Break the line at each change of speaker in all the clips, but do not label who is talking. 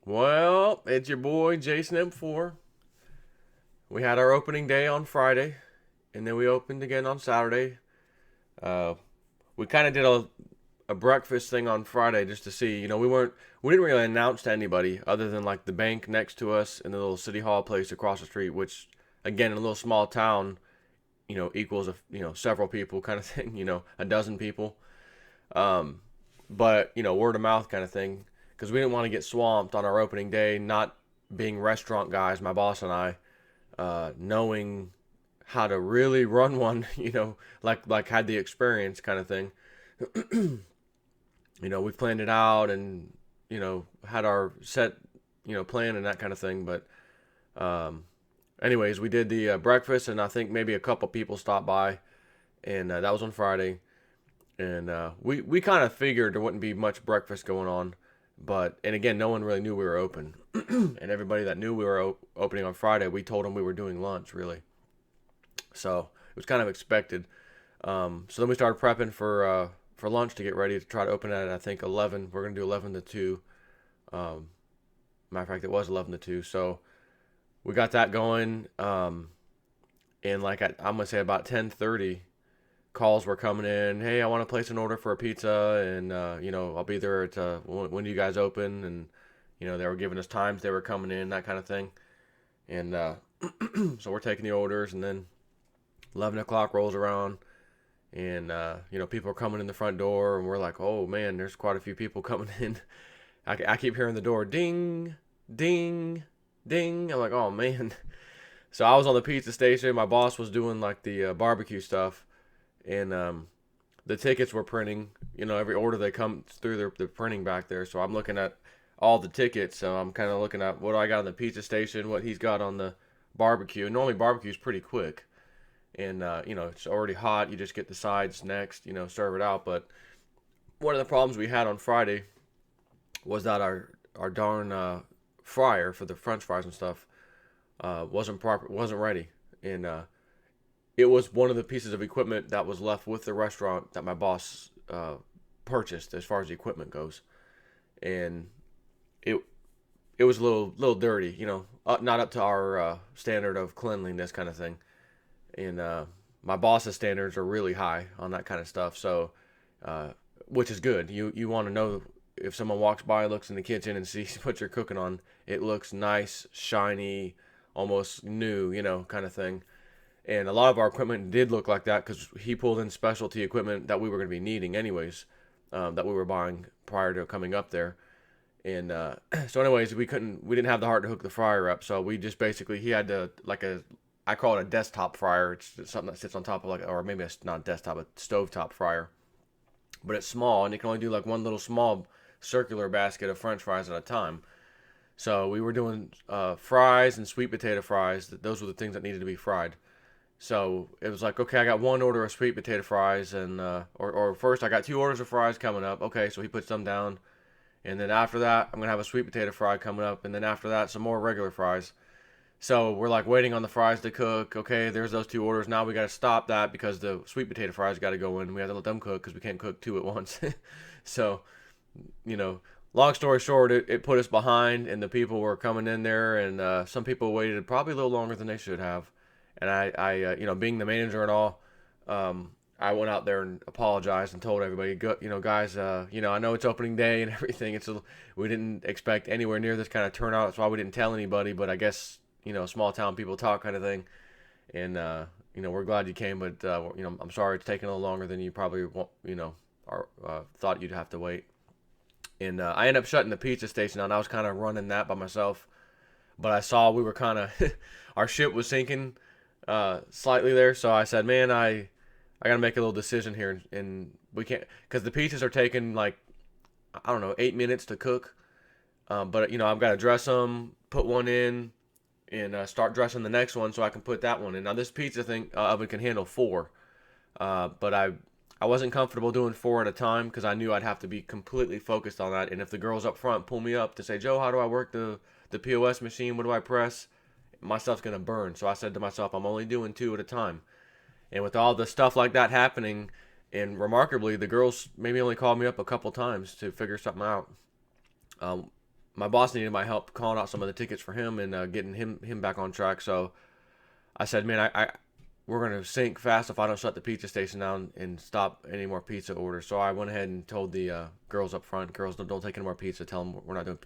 Well, it's your boy Jason M4. We had our opening day on Friday, and then we opened again on Saturday. Uh, we kind of did a breakfast thing on Friday just to see. We didn't really announce to anybody other than like the bank next to us and the little city hall place across the street, which again in a little small town, equals several people kind of thing. A dozen people. Um, but word of mouth kind of thing because we didn't want to get swamped on our opening day, not being restaurant guys, my boss and I, knowing how to really run one, like had the experience kind of thing. We planned it out and had our set, plan and that kind of thing. But um, anyways, we did the breakfast, and I think maybe a couple people stopped by, and that was on Friday. And we kind of figured there wouldn't be much breakfast going on, and again, no one really knew we were open, and everybody that knew we were opening on Friday, we told them we were doing lunch really. So it was kind of expected. So then we started prepping for lunch to get ready to try to open at I think 11. We're gonna do 11 to 2. Um, Matter of fact, it was 11 to 2. So we got that going. And like I'm gonna say about 10:30, calls were coming in. Hey, I want to place an order for a pizza, and I'll be there at when do you guys open? And they were giving us times they were coming in, that kind of thing. And so we're taking the orders, and then 11 o'clock rolls around, and people are coming in the front door, and we're like, oh man, there's quite a few people coming in. I keep hearing the door ding, ding, ding. I'm like, oh man. So I was on the pizza station. My boss was doing like the barbecue stuff, and the tickets were printing. Every order they come through, they're printing back there. So I'm looking at all the tickets. So I'm kind of looking at what I got on the pizza station, what he's got on the barbecue. And normally barbecue's pretty quick, and it's already hot. You just get the sides next, serve it out. But one of the problems we had on Friday was that our darn fryer for the French fries and stuff wasn't ready, and it was one of the pieces of equipment that was left with the restaurant that my boss purchased as far as the equipment goes, and it it was a little dirty, not up to our standard of cleanliness kind of thing, and my boss's standards are really high on that kind of stuff. So, uh, which is good. You want to know if someone walks by, looks in the kitchen, and sees what you're cooking on, it looks nice, shiny, almost new, kind of thing. And a lot of our equipment did look like that because he pulled in specialty equipment that we were going to be needing anyways, that we were buying prior to coming up there. And so, anyways, we didn't have the heart to hook the fryer up. So we just basically, he had to I call it a desktop fryer. It's something that sits on top of or maybe it's not desktop, a stovetop fryer, but it's small and it can only do like one little small circular basket of French fries at a time. So we were doing fries and sweet potato fries. Those were the things that needed to be fried. So it was like, okay, I got one order of sweet potato fries, and or first I got two orders of fries coming up. Okay, so he puts them down, and then after that I'm gonna have a sweet potato fry coming up, and then after that some more regular fries. So we're like waiting on the fries to cook. Okay, there's those two orders. Now we got to stop that because the sweet potato fries got to go in. We have to let them cook because we can't cook two at once. So, you know, long story short, it put us behind, and the people were coming in there, and some people waited probably a little longer than they should have. And being the manager and all, I went out there and apologized and told everybody, guys, I know it's opening day and everything. We didn't expect anywhere near this kind of turnout. That's why we didn't tell anybody. But I guess small town people talk kind of thing. And we're glad you came, but I'm sorry it's taking a little longer than you probably thought you'd have to wait. And I ended up shutting the pizza station down. I was kind of running that by myself, but I saw we were kind of our ship was sinking slightly there. So I said, man, I gotta make a little decision here, and we can't because the pizzas are taking like I don't know 8 minutes to cook. But I've got to dress them, put one in, and start dressing the next one so I can put that one in. Now this pizza thing oven can handle four, but I wasn't comfortable doing four at a time because I knew I'd have to be completely focused on that. And if the girls up front pull me up to say, Joe, how do I work the POS machine? What do I press? My stuff's gonna burn. So I said to myself, I'm only doing two at a time. And with all the stuff like that happening, and remarkably, the girls maybe only called me up a couple times to figure something out. Um, my boss needed my help calling out some of the tickets for him and getting him back on track. So I said, man, I we're gonna sink fast if I don't shut the pizza station down and stop any more pizza orders. So I went ahead and told the girls up front, girls, don't take any more pizza. Tell them we're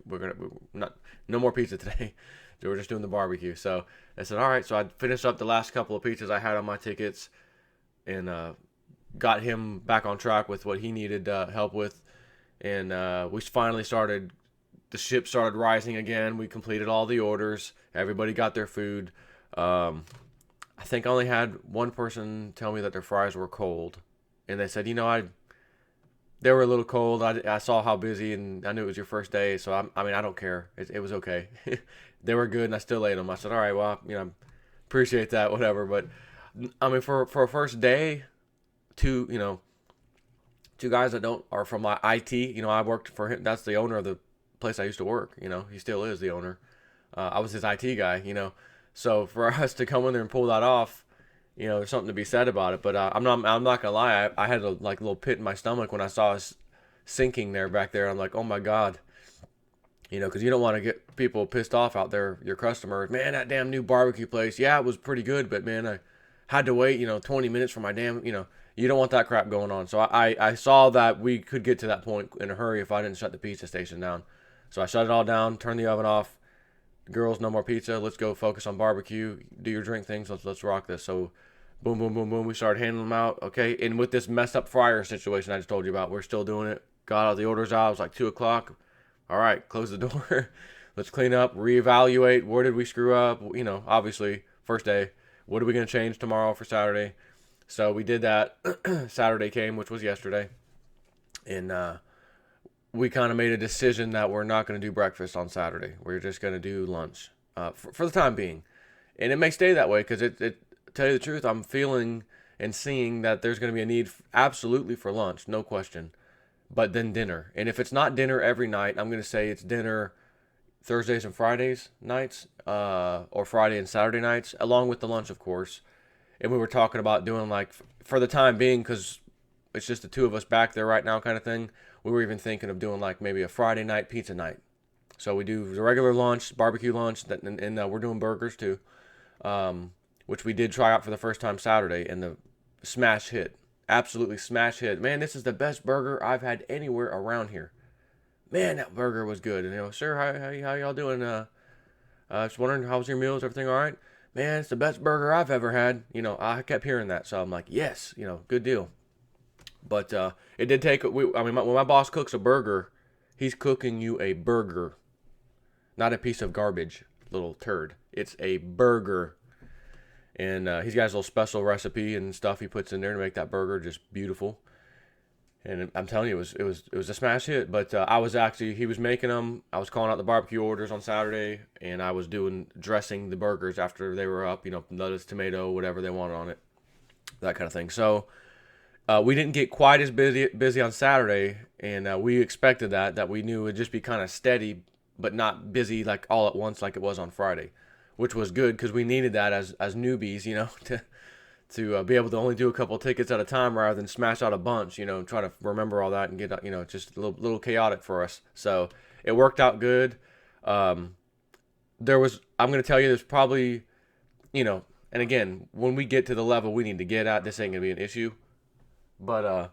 not no more pizza today. So we're just doing the barbecue. So I said, all right. So I finished up the last couple of pizzas I had on my tickets and got him back on track with what he needed help with. And we finally started. The ship started rising again. We completed all the orders. Everybody got their food. I think I only had one person tell me that their fries were cold, and they said, they were a little cold. I saw how busy, and I knew it was your first day, so I mean, I don't care. It was okay. They were good, and I still ate them. I said, all right, well, appreciate that, whatever. But I mean, for a first day, two guys that don't are from my IT. I worked for him. That's the owner of the place I used to work. He still is the owner. I was his IT guy. So for us to come in there and pull that off, there's something to be said about it. But I'm not gonna lie. I had a little pit in my stomach when I saw us sinking there back there. I'm like, oh my god, because you don't want to get people pissed off out there. Your customers, man, that damn new barbecue place. Yeah, it was pretty good, but man, I had to wait 20 minutes for my damn. You don't want that crap going on. So I saw that we could get to that point in a hurry if I didn't shut the pizza station down. So I shut it all down, turned the oven off. Girls, no more pizza. Let's go focus on barbecue. Do your drink things. Let's rock this. So, boom, boom, boom, boom. We started handing them out. Okay, and with this messed up fryer situation I just told you about, we're still doing it. Got all the orders out. It was like 2:00. All right, close the door. Let's clean up, reevaluate. Where did we screw up? Obviously, first day. What are we gonna change tomorrow for Saturday? So we did that. Saturday came, which was yesterday, and we kind of made a decision that we're not going to do breakfast on Saturday. We're just going to do lunch for the time being. And it may stay that way because tell you the truth, I'm feeling and seeing that there's going to be a need absolutely for lunch, no question. But then dinner. And if it's not dinner every night, I'm going to say it's dinner Thursdays and Fridays nights or Friday and Saturday nights, along with the lunch, of course. And we were talking about doing for the time being, because it's just the two of us back there right now kind of thing. We were even thinking of doing maybe a Friday night pizza night. So we do the regular lunch, barbecue lunch, and we're doing burgers too, which we did try out for the first time Saturday, and the smash hit. Absolutely smash hit. Man, this is the best burger I've had anywhere around here. Man, that burger was good. And sir, how y'all doing? Just wondering, how was your meal? Is everything all right? Man, it's the best burger I've ever had. I kept hearing that, so I'm like, yes, good deal. But it did take. When my boss cooks a burger, he's cooking you a burger, not a piece of garbage, little turd. It's a burger, and he's got his little special recipe and stuff he puts in there to make that burger just beautiful. And I'm telling you, it was a smash hit. But he was making them. I was calling out the barbecue orders on Saturday, and I was dressing the burgers after they were up. Lettuce, tomato, whatever they wanted on it, that kind of thing. So. We didn't get quite as busy on Saturday, and we expected that we knew it would just be kind of steady, but not busy all at once like it was on Friday, which was good because we needed that as newbies, to be able to only do a couple tickets at a time rather than smash out a bunch, try to remember all that and get, just a little chaotic for us. So it worked out good. I'm going to tell you, there's probably, and again, when we get to the level we need to get at, this ain't going to be an issue. But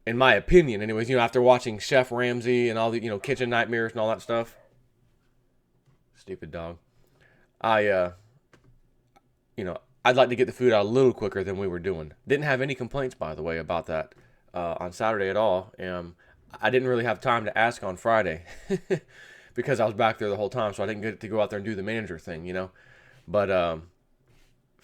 in my opinion, anyways, after watching Chef Ramsay and all the, Kitchen Nightmares and all that stuff, stupid dog, I'd like to get the food out a little quicker than we were doing. Didn't have any complaints, by the way, about that on Saturday at all. I didn't really have time to ask on Friday because I was back there the whole time, so I didn't get to go out there and do the manager thing, But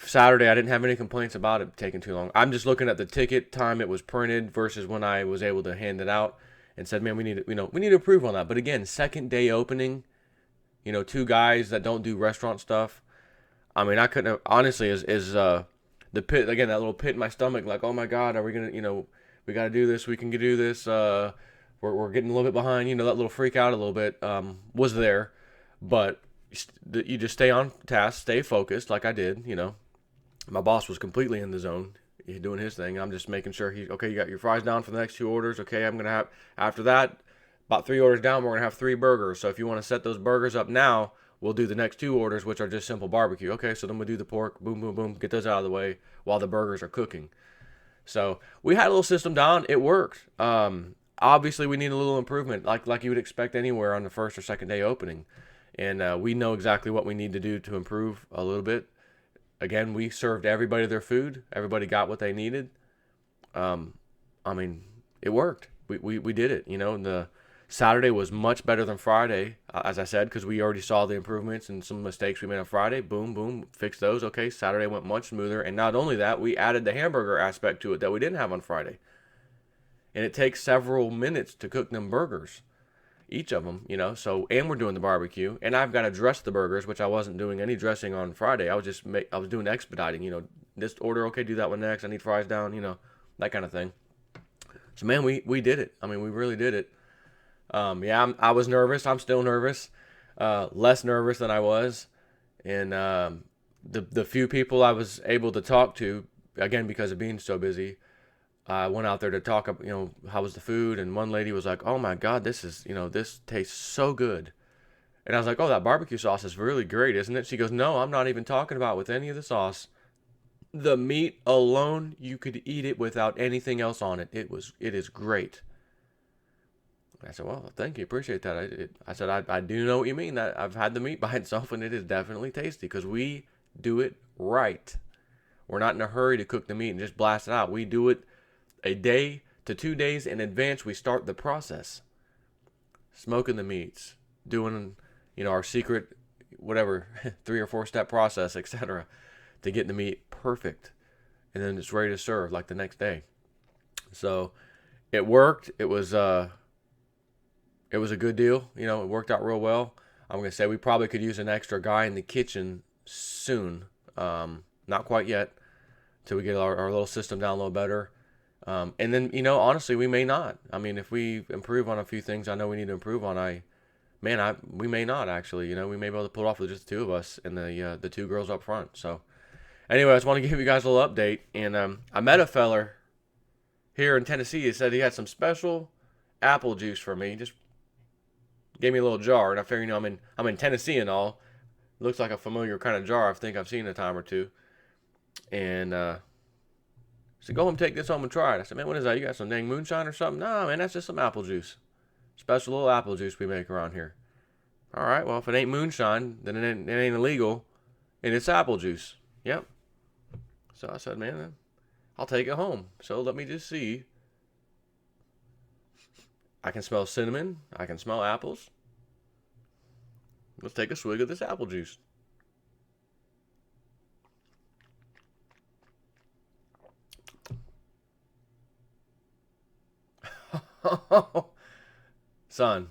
Saturday, I didn't have any complaints about it taking too long. I'm just looking at the ticket time it was printed versus when I was able to hand it out, and said, man, we need to improve on that. But again, second day opening, two guys that don't do restaurant stuff. I mean, I couldn't have, honestly, is the pit again, that little pit in my stomach, like, oh my God, are we gonna, we got to do this, we can do this. We're getting a little bit behind, that little freak out a little bit was there, but you just stay on task, stay focused, like I did, My boss was completely in the zone. He's doing his thing. I'm just making sure you got your fries down for the next two orders. Okay, I'm going to have, after that, about 3 orders down, we're going to have 3 burgers. So if you want to set those burgers up now, we'll do the next 2 orders, which are just simple barbecue. Okay, so then we'll do the pork, boom, boom, boom, get those out of the way while the burgers are cooking. So we had a little system down. It worked. Obviously, we need a little improvement, like you would expect anywhere on the first or second day opening. And we know exactly what we need to do to improve a little bit. Again, we served everybody their food. Everybody got what they needed. I mean, it worked. We did it. You know, the Saturday was much better than Friday, as I said, because we already saw the improvements and some mistakes we made on Friday. Boom, boom, fixed those. Okay, Saturday went much smoother. And not only that, we added the hamburger aspect to it that we didn't have on Friday. And it takes several minutes to cook them burgers, each of them, you know. So, and we're doing the barbecue, and I've got to dress the burgers, which I wasn't doing any dressing on Friday. I was doing expediting, you know. This order, okay, do that one next. I need fries down, you know, that kind of thing. So, man, we did it. I mean, we really did it. Yeah, I was nervous. I'm still nervous. Less nervous than I was. And the few people I was able to talk to, again, because of being so busy, I went out there to talk, you know, how was the food? And one lady was like, oh my God, this tastes so good. And I was like, oh, that barbecue sauce is really great, isn't it? She goes, no, I'm not even talking about with any of the sauce. The meat alone, you could eat it without anything else on it. It is great. I said, well, thank you, appreciate that. I said, I do know what you mean. That I've had the meat by itself, and it is definitely tasty because we do it right. We're not in a hurry to cook the meat and just blast it out. We do it a day to 2 days in advance. We start the process, smoking the meats, doing, you know, our secret, whatever, 3 or 4 step process, etc., to get the meat perfect, and then it's ready to serve like the next day. So it worked. It was a good deal. You know, it worked out real well. I'm gonna say we probably could use an extra guy in the kitchen soon. Not quite yet, till we get our little system down a little better. And then, you know, honestly, we may not. I mean, if we improve on a few things I know we need to improve on, we may not actually. You know, we may be able to pull it off with just the 2 of us and the 2 girls up front. So, anyway, I just want to give you guys a little update. And I met a feller here in Tennessee. He said he had some special apple juice for me. Just gave me a little jar, and I figured, you know, I'm in Tennessee and all. It looks like a familiar kind of jar I think I've seen a time or two. And he said, go home, take this home and try it. I said, man, what is that? You got some dang moonshine or something? No, man, that's just some apple juice. Special little apple juice we make around here. All right, well, if it ain't moonshine, then it ain't illegal, and it's apple juice. Yep. So I said, man, I'll take it home. So let me just see. I can smell cinnamon. I can smell apples. Let's take a swig of this apple juice. Son.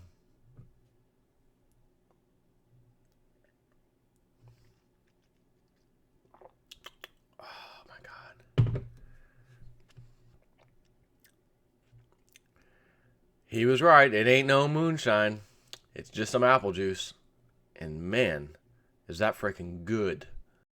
Oh my God. He was right. It ain't no moonshine. It's just some apple juice. And man, is that freaking good.